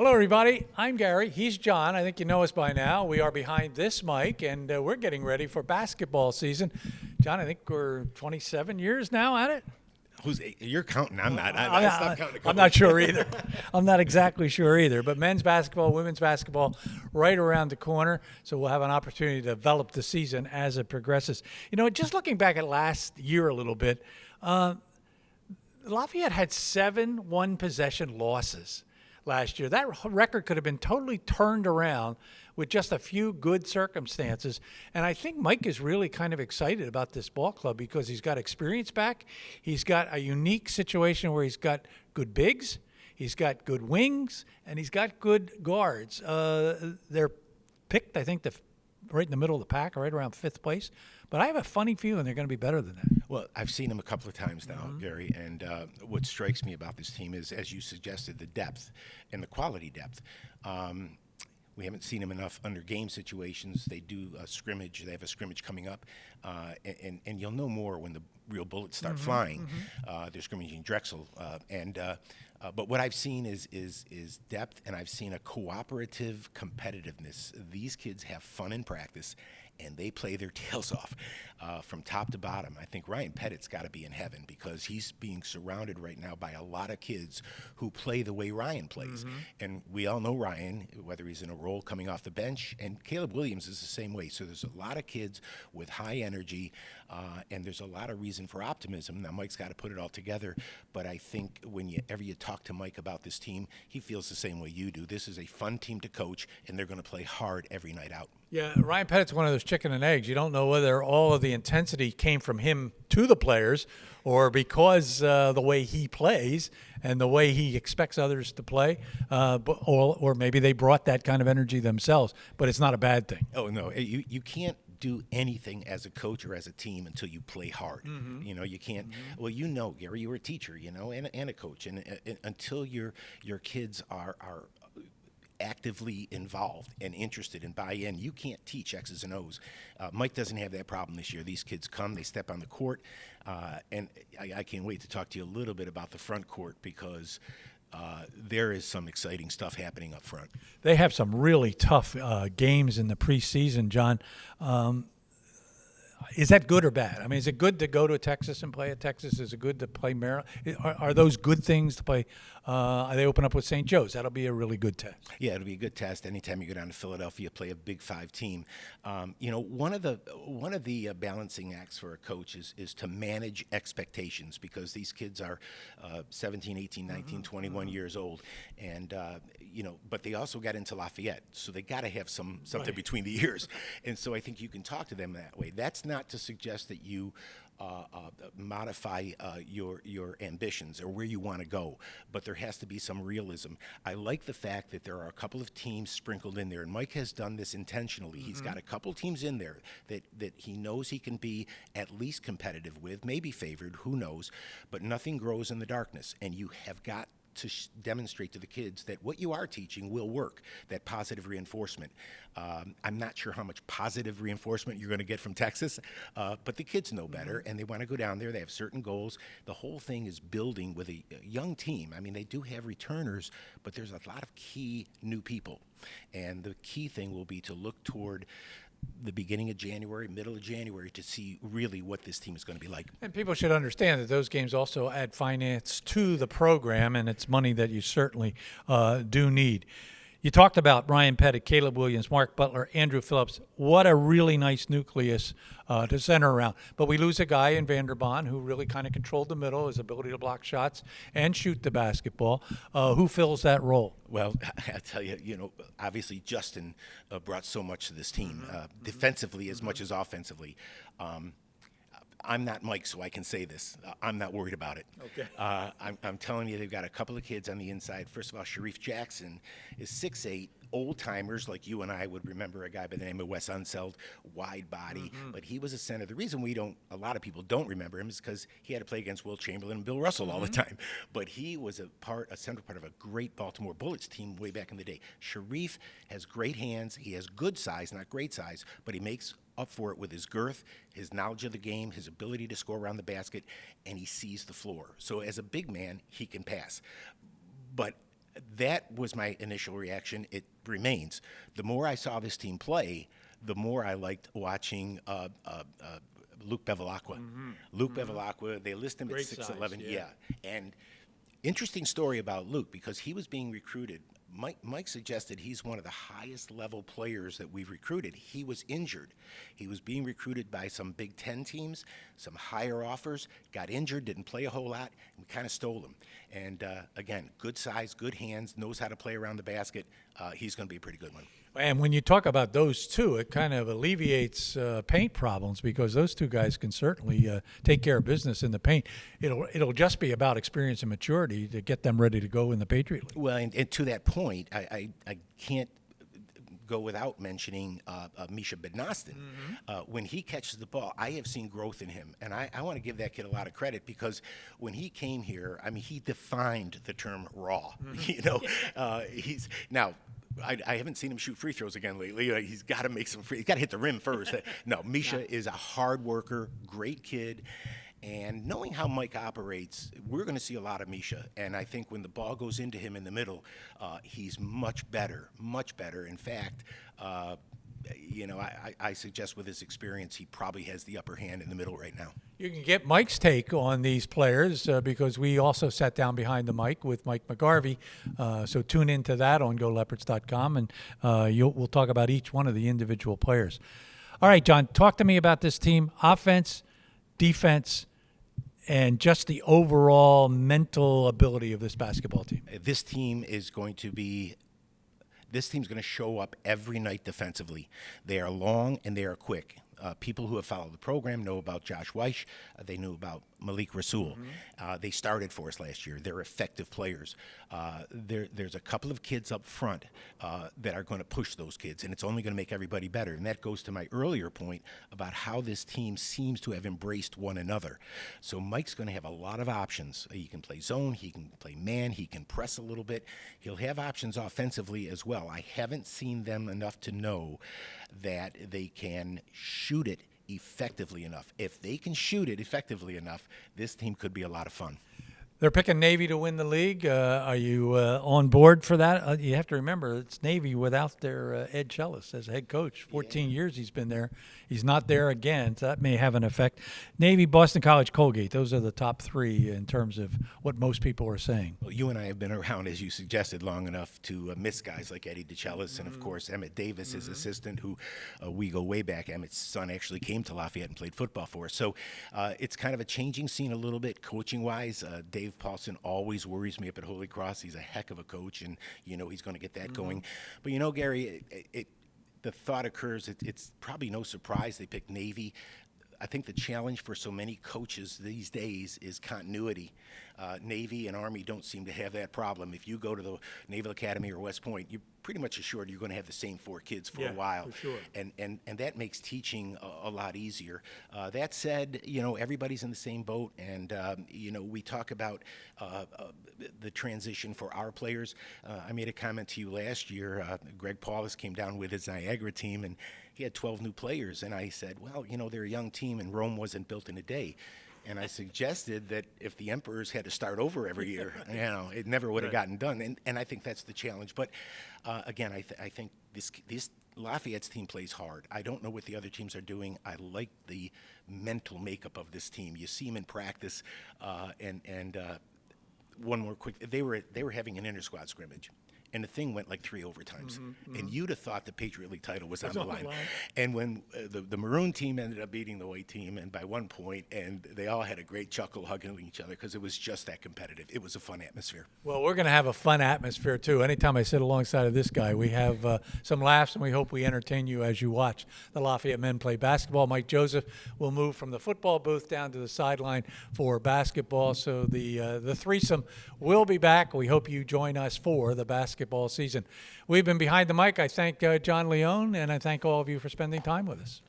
Hello, everybody. I'm Gary. He's John. I think you know us by now. We are behind this mic, and we're getting ready for basketball season. John, I think we're 27 years now at it. You're counting. I'm not. I stopped counting. I'm not sure either. I'm not exactly sure either. But men's basketball, women's basketball, right around the corner. So we'll have an opportunity to develop the season as it progresses. You know, just looking back at last year a little bit, Lafayette had 7 one-possession losses last year. That record could have been totally turned around with just a few good circumstances. And I think Mike is really kind of excited about this ball club because he's got experience back. He's got a unique situation where he's got good bigs, he's got good wings, and he's got good guards. They're picked, I think, right in the middle of the pack, right around 5th place. But I have a funny feeling they're going to be better than that. Well, I've seen him a couple of times now, Gary, and what strikes me about this team is, as you suggested, the depth and the quality depth. We haven't seen him enough under game situations. They do a scrimmage. They have a scrimmage coming up, and you'll know more when the real bullets start flying. They're scrimmaging Drexel, but what I've seen is depth, and I've seen a cooperative competitiveness. These kids have fun in practice, and they play their tails off from top to bottom. I think Ryan Pettit's got to be in heaven because he's being surrounded right now by a lot of kids who play the way Ryan plays. And we all know Ryan, whether he's in a role coming off the bench, and Caleb Williams is the same way. So there's a lot of kids with high energy, and there's a lot of reason for optimism. Now, Mike's got to put it all together, but I think whenever you talk to Mike about this team, he feels the same way you do. This is a fun team to coach, and they're going to play hard every night out. Yeah, Ryan Pettit's one of those chicken and eggs. You don't know whether all of the intensity came from him to the players or because the way he plays and the way he expects others to play, or maybe they brought that kind of energy themselves. But it's not a bad thing. Oh, no, you can't do anything as a coach or as a team until you play hard. You know, you can't. Well, you know, Gary, you were a teacher, you know, and a coach, and until your kids are actively involved and interested and buy in, you can't teach X's and O's. Mike doesn't have that problem this year. These kids come, they step on the court, and I can't wait to talk to you a little bit about the front court because there is some exciting stuff happening up front. They have some really tough games in the preseason, John. Is that good or bad? I mean, is it good to go to Texas and play at Texas? Is it good to play Maryland? Are those good things to play? They open up with St. Joe's. That'll be a really good test. Yeah, it'll be a good test. Anytime you go down to Philadelphia, play a Big 5 team. You know, one of the balancing acts for a coach is to manage expectations because these kids are 17, 18, 19, 21 years old, and you know, but they also got into Lafayette, so they got to have something between the ears, and so I think you can talk to them that way. That's not to suggest that you modify your ambitions or where you want to go, but there has to be some realism. I like the fact that there are a couple of teams sprinkled in there, and Mike has done this intentionally. He's got a couple teams in there that he knows he can be at least competitive with, maybe favored, who knows, but nothing grows in the darkness, and you have got to demonstrate to the kids that what you are teaching will work, that positive reinforcement. I'm not sure how much positive reinforcement you're going to get from Texas, but the kids know better, and they want to go down there. They have certain goals. The whole thing is building with a young team. I mean, they do have returners, but there's a lot of key new people, and the key thing will be to look toward the beginning of January, middle of January, to see really what this team is going to be like. And people should understand that those games also add finance to the program, and it's money that you certainly do need. You talked about Ryan Pettit, Caleb Williams, Mark Butler, Andrew Phillips. What a really nice nucleus to center around. But we lose a guy in Vanderbond who really kind of controlled the middle, his ability to block shots and shoot the basketball. Who fills that role? Well, I tell you, you know, obviously Justin brought so much to this team, defensively as much as offensively. I'm not Mike, so I can say this. I'm not worried about it. Okay. I'm telling you, they've got a couple of kids on the inside. First of all, Sharif Jackson is 6'8", old-timers like you and I would remember a guy by the name of Wes Unseld, wide body, but he was a center. The reason a lot of people don't remember him is because he had to play against Will Chamberlain and Bill Russell all the time. But he was a central part of a great Baltimore Bullets team way back in the day. Sharif has great hands. He has good size, not great size, but he makes up for it with his girth, his knowledge of the game, his ability to score around the basket, and he sees the floor. So as a big man, he can pass. But That was my initial reaction. It remains. The more I saw this team play, the more I liked watching Luke Bevilacqua. Luke Bevilacqua, they list him Great at 6'11". size, yeah. And interesting story about Luke, because he was being recruited. Mike suggested he's one of the highest level players that we've recruited. He was injured. He was being recruited by some Big Ten teams, some higher offers, got injured, didn't play a whole lot, and we kind of stole him. And again, good size, good hands, knows how to play around the basket. He's going to be a pretty good one. And when you talk about those two, it kind of alleviates paint problems, because those two guys can certainly take care of business in the paint. It'll just be about experience and maturity to get them ready to go in the Patriot League. Well, and to that point, I can't go without mentioning Misha Bednastin. When he catches the ball, I have seen growth in him, and I want to give that kid a lot of credit, because when he came here, I mean, he defined the term raw. You know, he's now. I haven't seen him shoot free throws again lately. He's got to make some free. He's got to hit the rim first. No, Misha is a hard worker, great kid, and knowing how Mike operates, we're going to see a lot of Misha. And I think when the ball goes into him in the middle, he's much better, much better. In fact, you know, I suggest with his experience, he probably has the upper hand in the middle right now. You can get Mike's take on these players because we also sat down behind the mic with Mike McGarvey. So tune into that on GoLeopards.com, and we'll talk about each one of the individual players. All right, John, talk to me about this team: offense, defense, and just the overall mental ability of this basketball team. This team is going to be. This team's going to show up every night defensively. They are long and they are quick. People who have followed the program know about Josh Weish. They knew about Malik Rasul. They started for us last year. They're effective players. There's a couple of kids up front that are going to push those kids, and it's only going to make everybody better. And that goes to my earlier point about how this team seems to have embraced one another. So Mike's going to have a lot of options. He can play zone. He can play man. He can press a little bit. He'll have options offensively as well. I haven't seen them enough to know that they can shoot it effectively enough. If they can shoot it effectively enough, this team could be a lot of fun. They're picking Navy to win the league. Are you on board for that? You have to remember, it's Navy without their Ed Chellis as head coach. 14 years he's been there. He's not there again, so that may have an effect. Navy, Boston College, Colgate, those are the top three in terms of what most people are saying. Well, you and I have been around, as you suggested, long enough to miss guys like Eddie DeChellis and, of course, Emmett Davis, his assistant, who we go way back. Emmett's son actually came to Lafayette and played football for us. So it's kind of a changing scene a little bit coaching-wise. Dave Paulson always worries me up at Holy Cross. He's a heck of a coach, and, you know, he's going to get that going. But, you know, Gary, the thought occurs, it's probably no surprise they picked Navy. I think the challenge for so many coaches these days is continuity. Navy and Army don't seem to have that problem. If you go to the Naval Academy or West Point, you're pretty much assured you're going to have the same four kids for a while. For sure. And that makes teaching a lot easier. That said, you know, everybody's in the same boat, and, you know, we talk about the transition for our players. I made a comment to you last year. Greg Paulus came down with his Niagara team, and he had 12 new players. And I said, well, you know, they're a young team, and Rome wasn't built in a day. And I suggested that if the Emperors had to start over every year, you know, it never would have gotten done. And I think that's the challenge. But, again, I think this Lafayette's team plays hard. I don't know what the other teams are doing. I like the mental makeup of this team. You see them in practice. And one more quick, they were having an inter-squad scrimmage. And the thing went like 3 overtimes. And you'd have thought the Patriot League title was on the line. And when the maroon team ended up beating the white team, and by 1 point, and they all had a great chuckle hugging each other because it was just that competitive. It was a fun atmosphere. Well, we're going to have a fun atmosphere, too. Anytime I sit alongside of this guy, we have some laughs, and we hope we entertain you as you watch the Lafayette men play basketball. Mike Joseph will move from the football booth down to the sideline for basketball. So the threesome will be back. We hope you join us for the basketball season. We've been behind the mic. I thank John Leone, and I thank all of you for spending time with us.